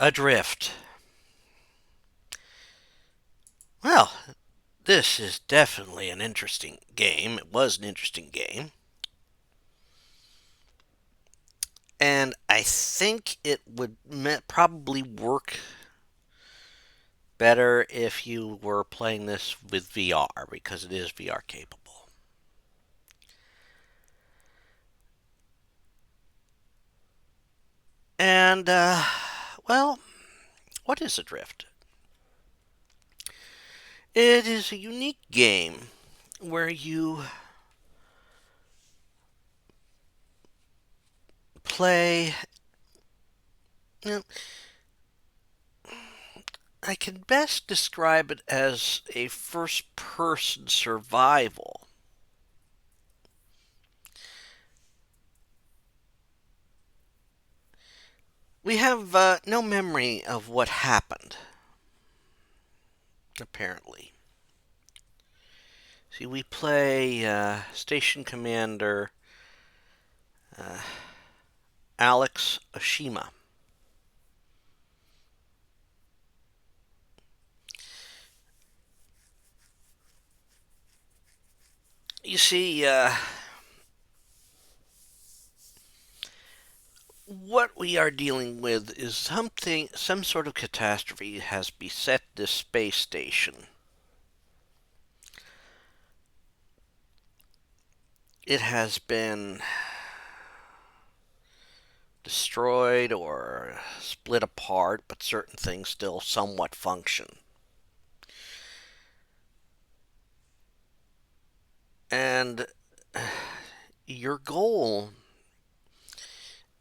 Adrift. Well, this is definitely an interesting game. It was an interesting game. And I think it would probably work better if you were playing this with VR because it is VR capable. And, well, what is Adrift? It is a unique game where you play. You know, I can best describe it as a first person survival. We have no memory of what happened, apparently. See, we play Station Commander uh, Alex Oshima. You see, what we are dealing with is some sort of catastrophe has beset this space station. It has been destroyed or split apart, but certain things still somewhat function. And your goal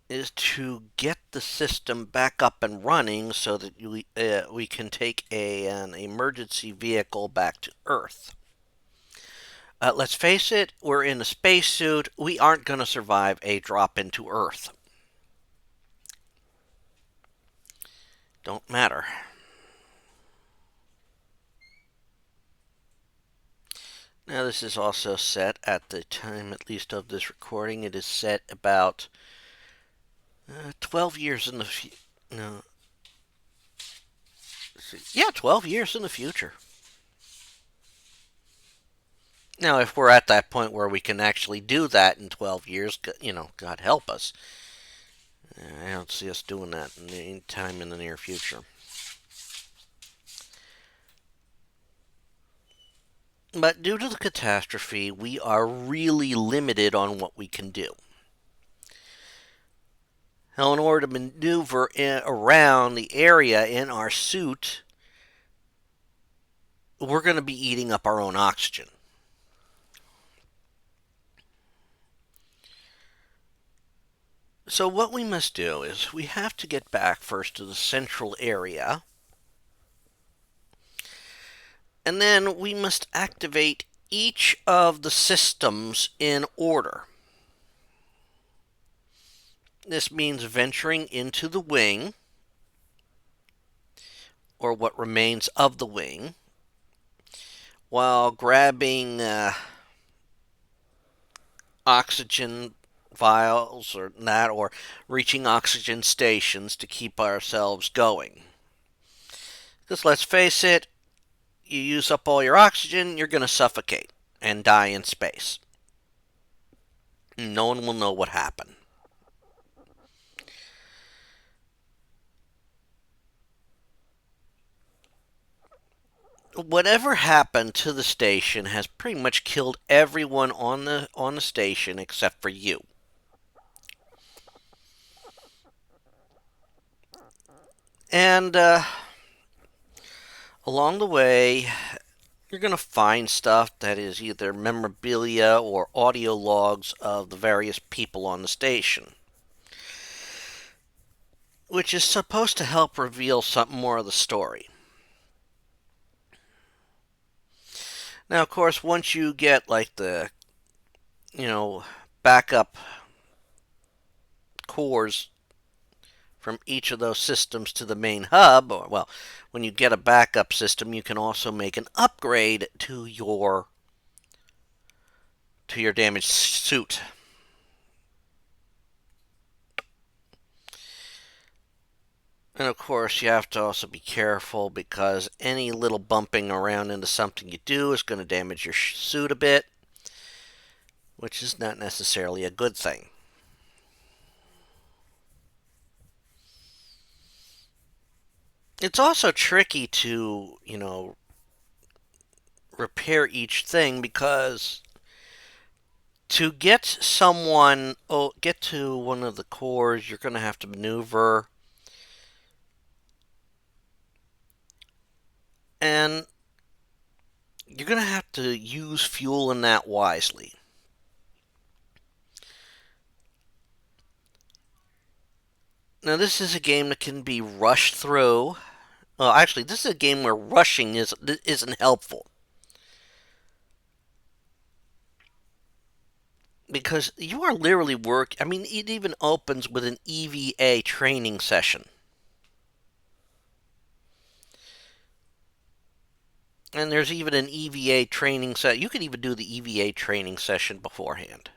is to get the system back up and running so that we can take an emergency vehicle back to Earth. Let's face it, we're in a spacesuit. We aren't going to survive a drop into Earth. Don't matter. Now, this is also set at the time, at least, of this recording. It is set about 12 years in the future. No, yeah, 12 years in the future. Now, if we're at that point where we can actually do that in 12 years, God help us. I don't see us doing that in any time in the near future. But due to the catastrophe, we are really limited on what we can do. Now, in order to maneuver around the area in our suit, we're going to be eating up our own oxygen. So, what we must do is we have to get back first to the central area, and then we must activate each of the systems in order. This means venturing into the wing, or what remains of the wing, while grabbing oxygen vials or that, or reaching oxygen stations to keep ourselves going. Because let's face it, you use up all your oxygen, you're going to suffocate and die in space. No one will know what happened. Whatever happened to the station has pretty much killed everyone on the station except for you. And along the way, you're going to find stuff that is either memorabilia or audio logs of the various people on the station, which is supposed to help reveal something more of the story. Now, of course, once you get like the, you know, backup cores from each of those systems to the main hub, or well, when you get a backup system, you can also make an upgrade to your damaged suit. And of course, you have to also be careful because any little bumping around into something you do is going to damage your suit a bit, which is not necessarily a good thing. It's also tricky to, repair each thing because to get to one of the cores, you're going to have to maneuver, and you're going to have to use fuel in that wisely. Now, this is a game that can be rushed through. Well, actually, this is a game where rushing isn't helpful because you are literally I mean, it even opens with an EVA training session. And there's even an EVA training set. You could even do the EVA training session beforehand.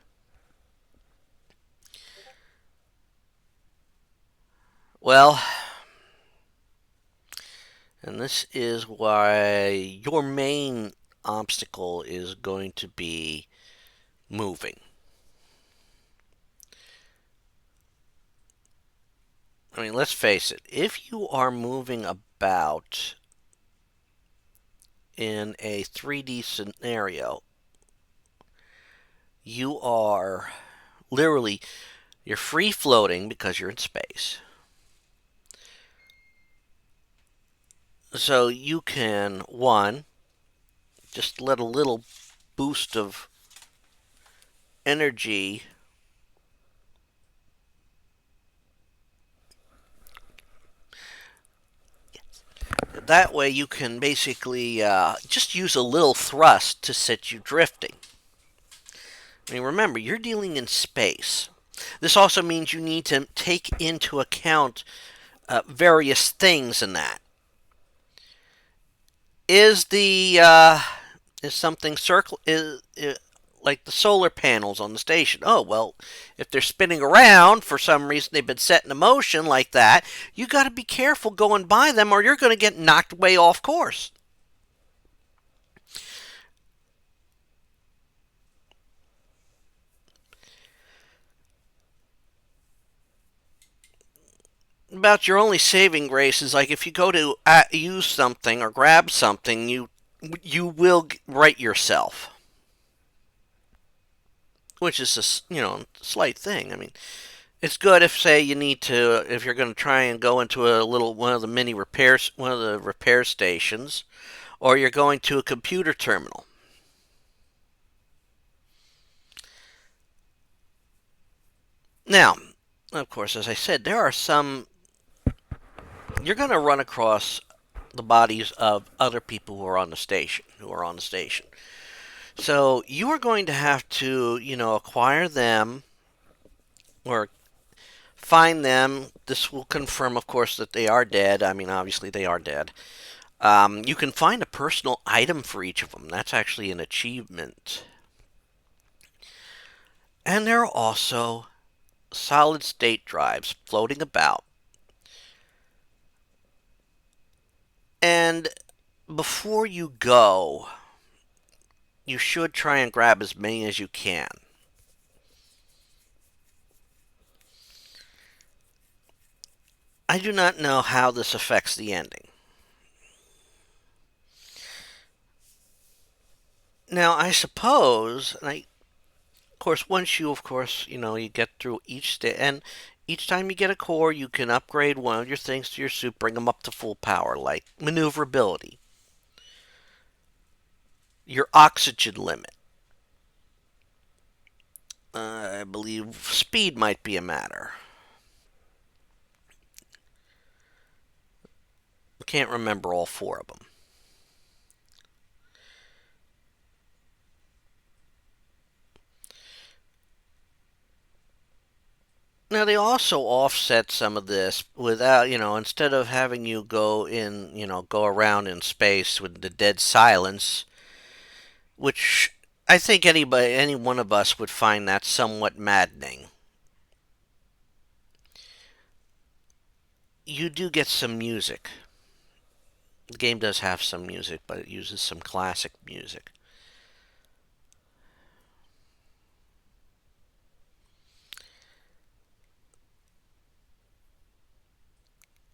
Well, and this is why your main obstacle is going to be moving. I mean, let's face it, if you are moving about in a 3D scenario, you are literally you're free floating because you're in space. So you can one just let a little boost of energy. That way you can basically just use a little thrust to set you drifting. I mean, remember, you're dealing in space. This also means you need to take into account various things in that. Is the is something like the solar panels on the station? Oh well, if they're spinning around for some reason, they've been set in motion like that. You got to be careful going by them, or you're going to get knocked way off course. About your only saving grace is like if you go to use something or grab something, you will right yourself, which is a slight thing. I mean, it's good if say you need to if you're going to try and go into a little one of the repair stations, or you're going to a computer terminal. Now, of course, as I said, there are some you're going to run across the bodies of other people who are on the station. So you are going to have to, acquire them or find them. This will confirm, of course, that they are dead. I mean, obviously they are dead. You can find a personal item for each of them. That's actually an achievement. And there are also solid state drives floating about. And before you go, you should try and grab as many as you can. I do not know how this affects the ending. Now, I suppose, of course, once you, of course, you get through each stage, and each time you get a core, you can upgrade one of your things to your suit, bring them up to full power, like maneuverability, your oxygen limit. I believe speed might be a matter. I can't remember all four of them. Now they also offset some of this without, instead of having you go around in space with the dead silence, which I think any one of us would find that somewhat maddening. you do get some music. The game does have some music, but it uses some classic music.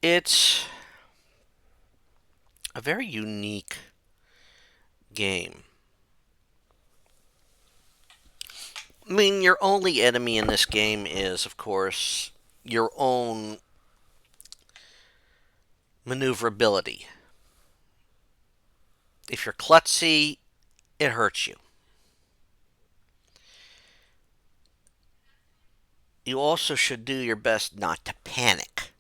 It's a very unique game. I mean, your only enemy in this game is, of course, your own maneuverability. If you're klutzy, it hurts you. You also should do your best not to panic.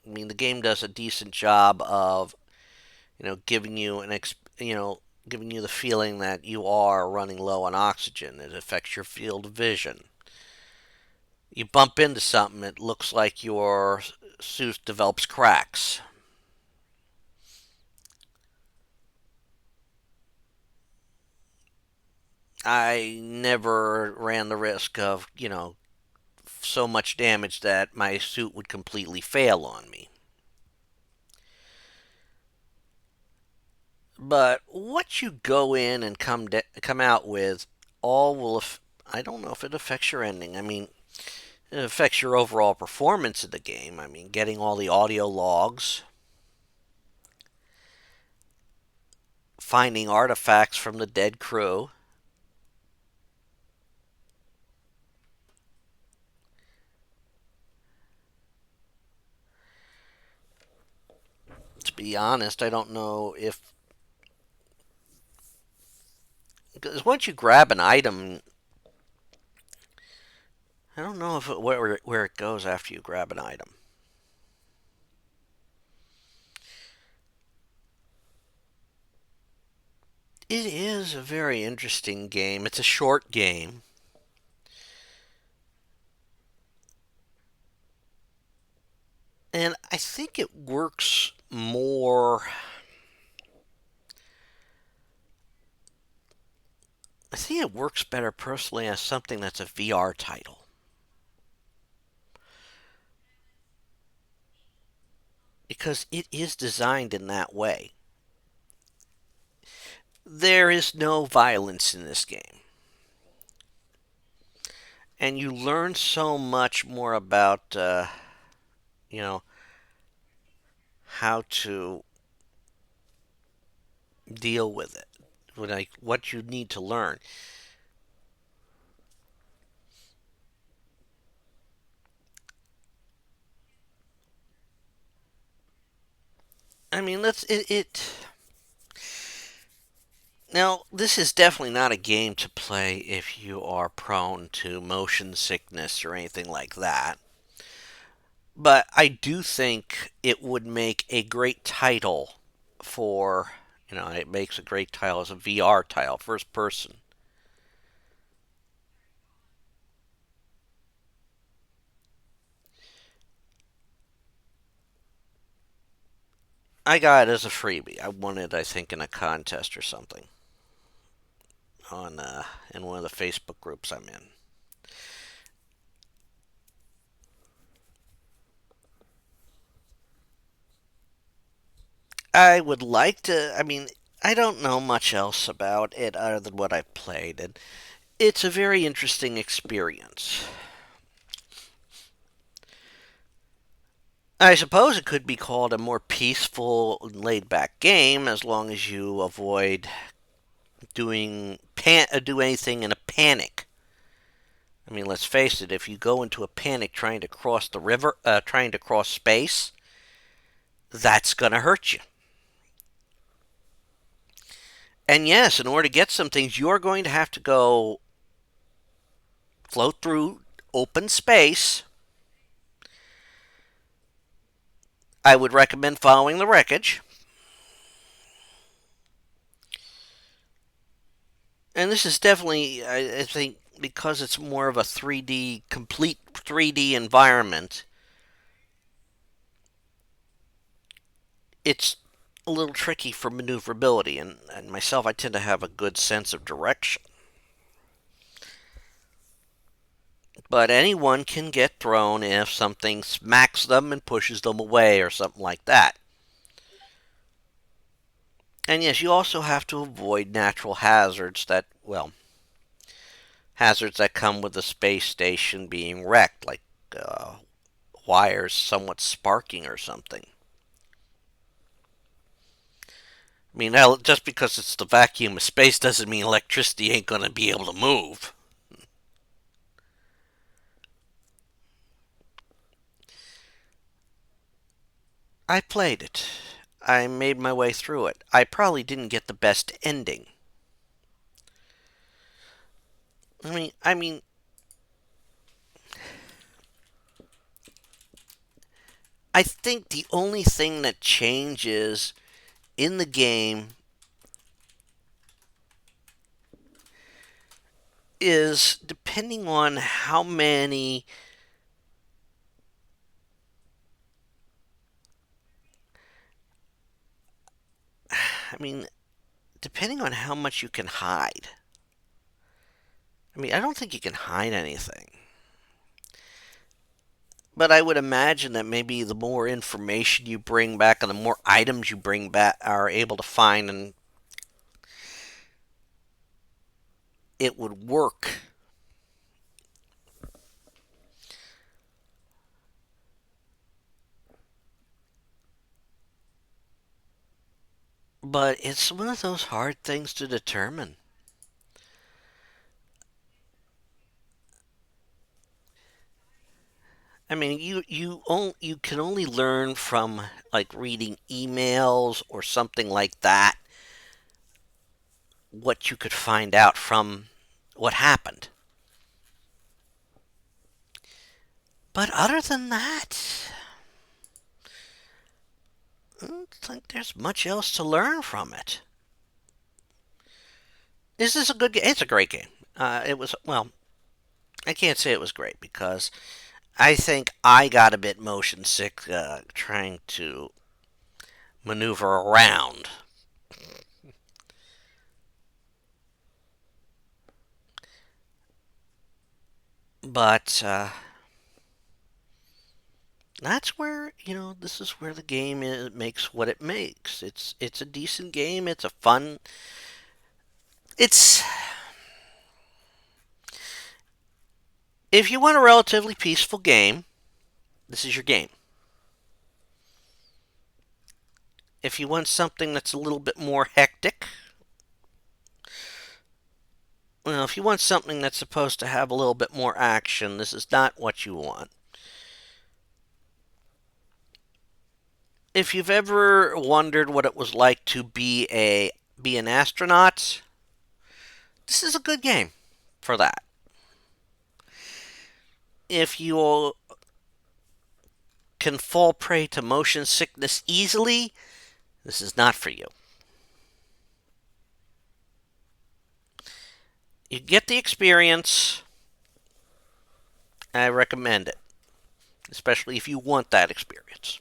I mean, the game does a decent job of, giving you giving you the feeling that you are running low on oxygen. It affects your field of vision. You bump into something, it looks like your suit develops cracks. I never ran the risk of, so much damage that my suit would completely fail on me. But what you go in and come out with, all will. I don't know if it affects your ending. I mean, it affects your overall performance of the game. I mean, getting all the audio logs, finding artifacts from the dead crew. To be honest, I don't know if, because once you grab an item, I don't know if where it goes after you grab an item. It is a very interesting game. It's a short game. And I think it works more. I think it works better personally as something that's a VR title. Because it is designed in that way. There is no violence in this game. And you learn so much more about, you know, how to deal with it. Like what you need to learn. I mean, now, this is definitely not a game to play if you are prone to motion sickness or anything like that. But I do think it would make a great title for, it makes a great title as a VR title, first person. I got it as a freebie. I won it, I think, in a contest or something on in one of the Facebook groups I'm in. I would like to. I mean, I don't know much else about it other than what I've played, and it's a very interesting experience. I suppose it could be called a more peaceful, laid back game as long as you avoid do anything in a panic. I mean, let's face it. If you go into a panic trying to cross the river, trying to cross space, that's gonna hurt you. And yes, in order to get some things, you're going to have to go float through open space. I would recommend following the wreckage. And this is definitely, I think, because it's more of a 3D, complete 3D environment, it's a little tricky for maneuverability. And myself, I tend to have a good sense of direction. But anyone can get thrown if something smacks them and pushes them away or something like that. And yes, you also have to avoid natural hazards that, well, hazards that come with the space station being wrecked, like uh, wires somewhat sparking or something. I mean, just because it's the vacuum of space doesn't mean electricity ain't going to be able to move. I played it. I made my way through it. I probably didn't get the best ending. I mean, I think the only thing that changes in the game is depending on how many. I mean, depending on how much you can hide. I mean, I don't think you can hide anything. But I would imagine that maybe the more information you bring back and the more items you bring back are able to find, and it would work. But it's one of those hard things to determine. I mean, you can only learn from like reading emails or something like that what you could find out from what happened. But other than that, I don't think there's much else to learn from it. This is a good game. It's a great game. It was, well, I can't say it was great because I think I got a bit motion sick trying to maneuver around. But that's where this is where the game makes what it makes. It's a decent game. It's a fun. It's If you want a relatively peaceful game, this is your game. If you want something that's a little bit more hectic, well, if you want something that's supposed to have a little bit more action, this is not what you want. If you've ever wondered what it was like to be an astronaut, this is a good game for that. If you can fall prey to motion sickness easily, this is not for you. You get the experience. I recommend it, especially if you want that experience.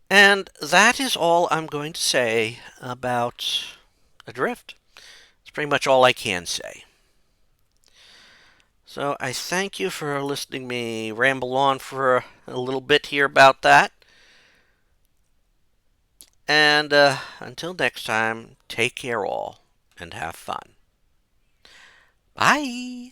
And that is all I'm going to say about Adrift. It's pretty much all I can say. So I thank you for listening to me ramble on for a little bit here about that. And until next time, take care all and have fun. Bye.